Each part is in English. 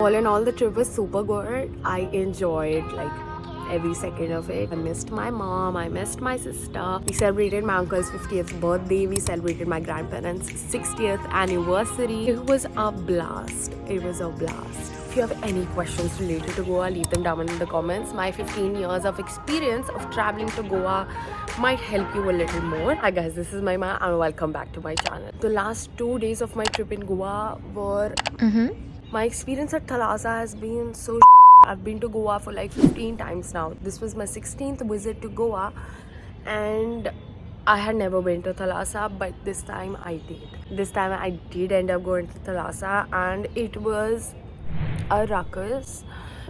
All in all, the trip was super good. I enjoyed like every second of it. I missed my mom, I missed my sister. We celebrated my uncle's 50th birthday. We celebrated my grandparents' 60th anniversary. It was a blast. It was a blast. If you have any questions related to Goa, leave them down in the comments. My 15 years of experience of traveling to Goa might help you a little more. Hi guys, this is Maima and welcome back to my channel. The last 2 days of my trip in Goa were... My experience at Thalassa has been so I've been to Goa for like 15 times now. This was my 16th visit to Goa and I had never been to Thalassa, but this time I did. This time I did end up going to Thalassa and it was a ruckus.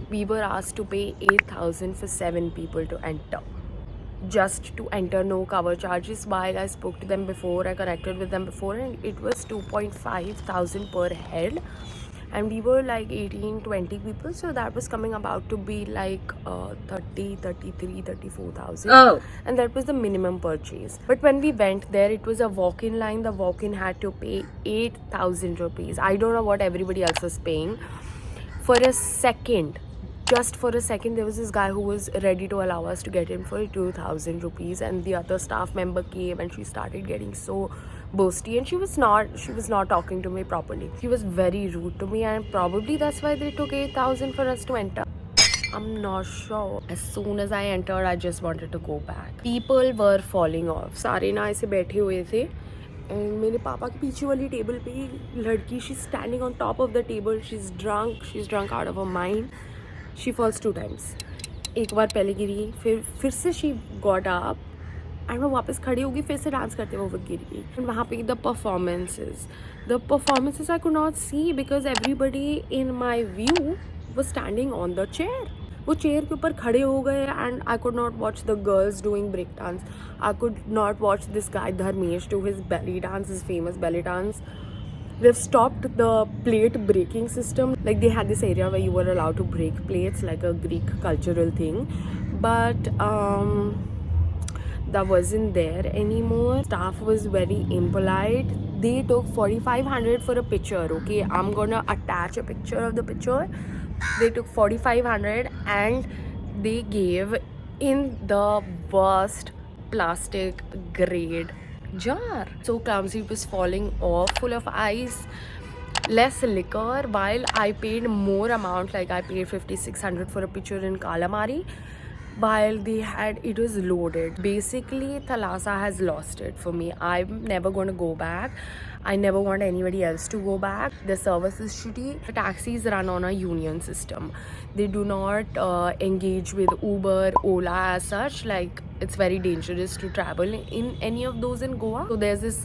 We were asked to pay 8,000 for 7 people to enter. Just to enter, no cover charges. While I spoke to them before, I connected with them before, and it was 2,500 per head. And we were like 18-20 people, so that was coming about to be like 34,000. Oh. And that was the minimum purchase. But when we went there, it was a walk-in line. The walk-in had to pay 8,000 rupees. I don't know what everybody else was paying. For a second, just for a second, there was this guy who was ready to allow us to get in for 2,000 rupees, and the other staff member came and she started getting so boasty, and she was not talking to me properly. She was very rude to me, and probably that's why they took 8,000 for us to enter. I'm not sure. As soon as I entered, I just wanted to go back. People were falling off. सारे ना ऐसे बैठे हुए थे. And मेरे पापा के पीछे वाली टेबल पे लड़की, she's standing on top of the table. She's drunk out of her mind. She falls 2 times. एक बार पहले गिरी, फिर से she got up. एंड वो वापस खड़ी होगी, फिर से डांस करते हुए वो गिर गई. एंड वहाँ पे the performances I could not see because everybody in my view वो स्टैंडिंग ऑन द चेयर. वो चेयर के ऊपर खड़े हो गए and I could not watch the girls doing break dance. I could not watch this guy Dharmesh do his belly dance, his famous belly dance. They've stopped the plate breaking system. Like they had this area where you were allowed to break plates, like a Greek cultural thing. But that wasn't there anymore. Staff was very impolite. They took 4,500 for a picture. Okay, I'm gonna attach a picture of the picture. They took 4,500 and they gave in the worst plastic grade jar. So clumsy, it was falling off, full of ice, less liquor, while I paid more amount. Like I paid 5,600 for a picture in Calamari, while they had, it was loaded. Basically, Thalassa has lost it for me. I'm never going to go back. I never want anybody else to go back. The service is shitty. The taxis run on a union system. They do not engage with Uber, Ola as such. Like, it's very dangerous to travel in any of those in Goa. So there's this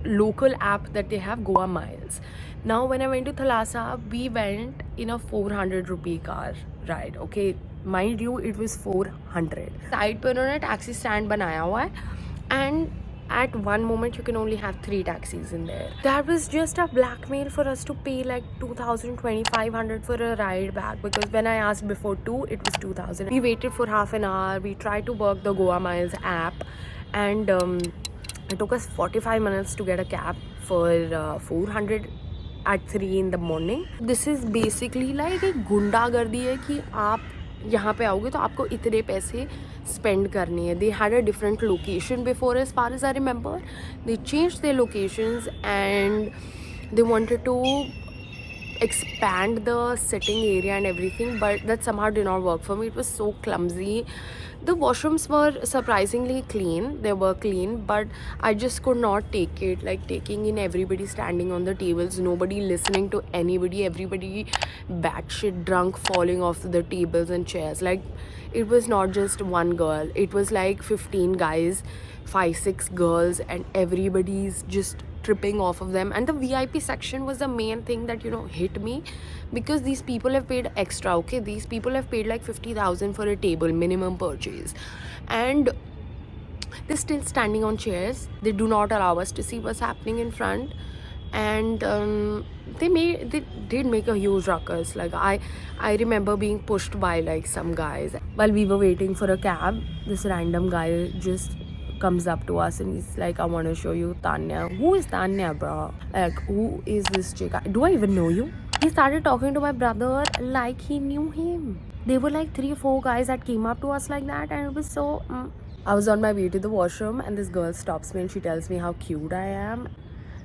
local app that they have, Goa Miles. Now, when I went to Thalassa, we went in a 400 rupee car ride. Okay, mind you, it was 400. Side पे उन्होंने taxi stand बनाया हुआ है, and at one moment you can only have 3 taxis in there. That was just a blackmail for us to pay like 2,000, 2,500 for a ride back, because when I asked before 2, it was 2,000. We waited for half an hour. We tried to work the Goa Miles app, and it took us 45 minutes to get a cab for 400 at 3 in the morning. This is basically like एक गुंडागर्दी है कि आप यहाँ पे आओगे तो आपको इतने पैसे spend करने हैं. They had a different location before, as far as I remember. They changed their locations and they wanted to expand the sitting area and everything, but that somehow did not work for me. It was so clumsy. The washrooms were surprisingly clean. They were clean, but I just could not take it. Like taking in everybody standing on the tables, nobody listening to anybody, everybody batshit drunk, falling off the tables and chairs. Like it was not just one girl. It was like 15 guys, 5-6 girls, and everybody's just tripping off of them. And the VIP section was the main thing that, you know, hit me, because these people have paid extra. Okay, these people have paid like 50,000 for a table minimum purchase, and they're still standing on chairs. They do not allow us to see what's happening in front, and they did make a huge ruckus. Like I remember being pushed by like some guys while we were waiting for a cab. This random guy just comes up to us and he's like, I want to show you Tanya. Who is Tanya, bro? Like, who is this chick? Do I even know you? He started talking to my brother like he knew him. There were like 3 or 4 guys that came up to us like that, and it was so. I was on my way to the washroom, and this girl stops me and she tells me how cute I am.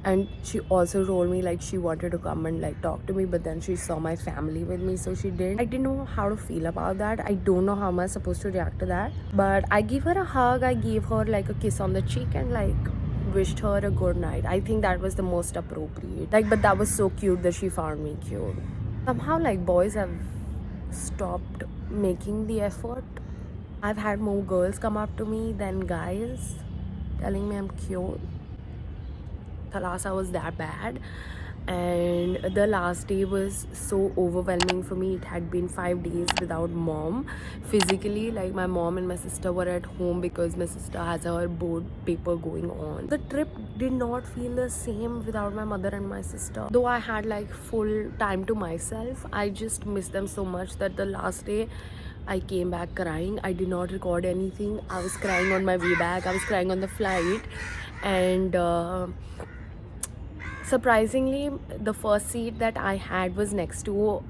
And she also told me like she wanted to come and like talk to me, but then she saw my family with me, so she didn't. I didn't know how to feel about that. I don't know how am I supposed to react to that. But I gave her a hug, I gave her like a kiss on the cheek, and like wished her a good night. I think that was the most appropriate. Like, but that was so cute that she found me cute. Somehow like boys have stopped making the effort. I've had more girls come up to me than guys telling me I'm cute. Thalassa was that bad, and the last day was so overwhelming for me. It had been 5 days without mom physically. Like my mom and my sister were at home because my sister has her board paper going on. The trip did not feel the same without my mother and my sister. Though I had like full time to myself, I just missed them so much that the last day I came back crying. I did not record anything. I was crying on my way back. I was crying on the flight, and surprisingly, the first seat that I had was next to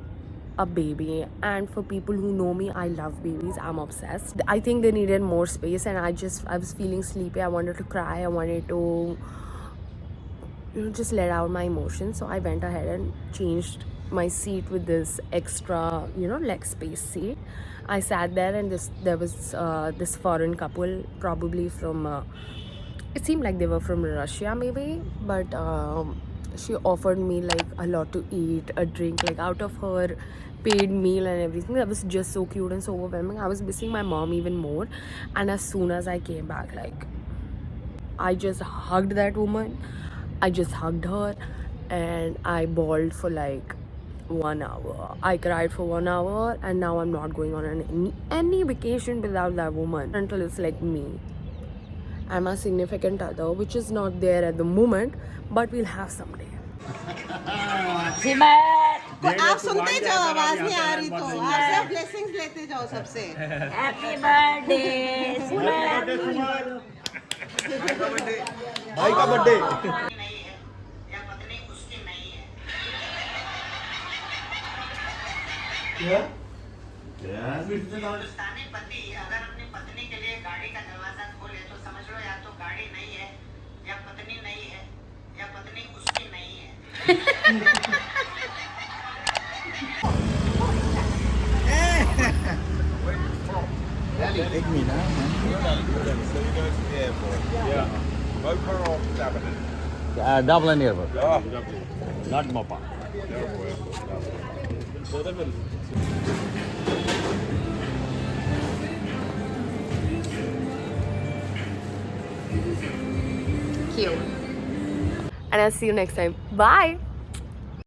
a baby. And for people who know me, I love babies. I'm obsessed. I think they needed more space, and I was feeling sleepy. I wanted to cry. I wanted to just let out my emotions. So I went ahead and changed my seat with this extra leg space seat. I sat there, and there was this foreign couple, probably from it seemed like they were from Russia maybe, but she offered me like a lot to eat, a drink, like out of her paid meal and everything. That was just so cute and so overwhelming. I was missing my mom even more, and as soon as I came back, like I just hugged that woman. I just hugged her, and I bawled for like 1 hour. I cried for 1 hour, and now I'm not going on any vacation without that woman until it's like me and my significant other, which is not there at the moment, but we'll have someday. आप सुनते जाओ, आवाज नहीं आ रही तो आप सब blessings लेते जाओ सबसे। हैप्पी बर्थडे भाई का बर्थडे। या पत्नी उसकी नहीं है। हिंदुस्तानी पति अगर अपनी पत्नी के लिए गाड़ी का दरवाजा खोले तो समझ लो या तो गाड़ी नहीं है, या पत्नी नहीं है, या पत्नी उसकी नहीं है। Take me now, man. Yeah. Mopa or Dublin? Dublin airport. Not Mopa. Cute. And I'll see you next time. Bye.